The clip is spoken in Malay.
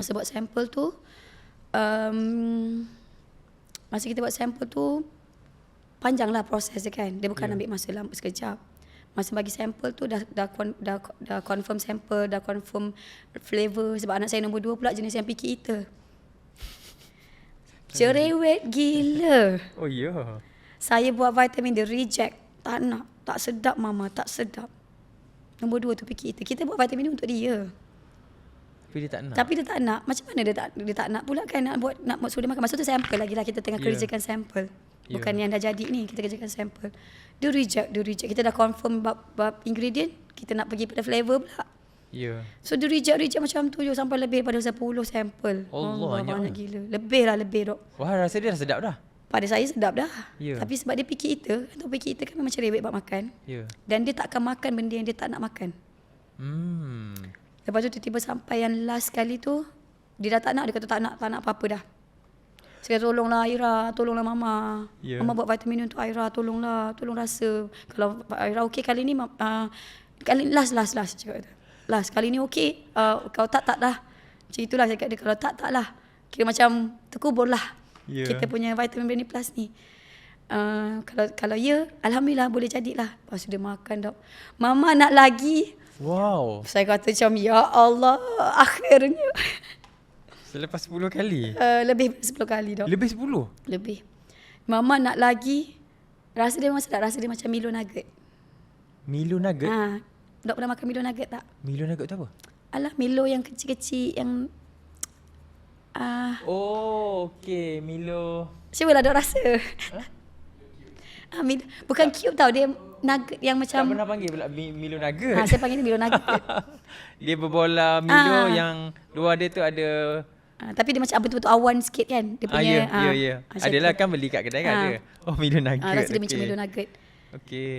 Masa buat sampel tu, masa kita buat sampel tu, panjang lah proses dia kan. Dia bukan ambil masa lama sekejap. Masa bagi sampel tu dah confirm sampel, dah confirm flavor. Sebab anak saya nombor 2 pula jenis yang picky eater. Cerewet gila. Oh ya. Yeah. Saya buat vitamin dia reject. Tak nak. Tak sedap mama, tak sedap. Nombor 2 tu picky eater. Kita buat vitamin ni untuk dia. Tapi dia tak nak. Tapi dia tak nak. Macam mana dia tak nak pula kan nak suruh dia makan. Masa tu sampel lagi lah. Kita tengah kerjakan sampel. Bukan yang dah jadi ni. Kita kerjakan sampel. Dia reject. Kita dah confirm bab ingredient. Kita nak pergi pada flavor pula. Ya. So dia reject macam tu je. Sampai lebih pada 10 sampel. Allah banyak gila. Lebih dok. Wah, rasa dia dah sedap dah. Pada saya sedap dah. Ya. Tapi sebab dia picky eater. Atau picky eater kan memang cerewet buat makan. Ya. Dan dia takkan makan benda yang dia tak nak makan. Lepas tu tiba-tiba sampai yang last kali tu, dia dah tak nak. Dia kata tak nak apa-apa dah. Saya kata tolonglah Aira, tolonglah mama. Yeah. Mama buat vitamin untuk Aira, tolong rasa. Kalau Aira okey kali ni, kali last cakap kata. Last kali ni okey, kau tak dah. Macam itulah cakap dia, kalau tak lah. Kira macam terkubur lah. Yeah. Kita punya vitamin Brainy Plus ni. Kalau ya, alhamdulillah boleh jadilah. Lepas tu dia makan dok. Mama nak lagi. Wow. Saya kata macam ya Allah, akhirnya. Selepas 10 kali? Lebih 10 kali dok. Lebih 10? Lebih. Mama nak lagi. Rasa dia memang sedap. Rasa dia macam Milo nugget. Milo nugget? Dok pernah makan Milo nugget tak? Milo nugget tu apa? Alah, Milo yang kecil-kecil yang oh, okey, Milo. Cubalah dok rasa. Milo. Bukan cube tau, dia nugget yang macam. Tak pernah panggil pula Milo nugget. Saya panggil Milo nugget. Dia berbola Milo yang luar dia tu ada. Tapi dia macam betul-betul awan sikit kan. Dia punya. Ya. Adalah kan beli kat kedai kan ada. Oh, Milo nugget. Rasa dia macam Milo nugget. Okey.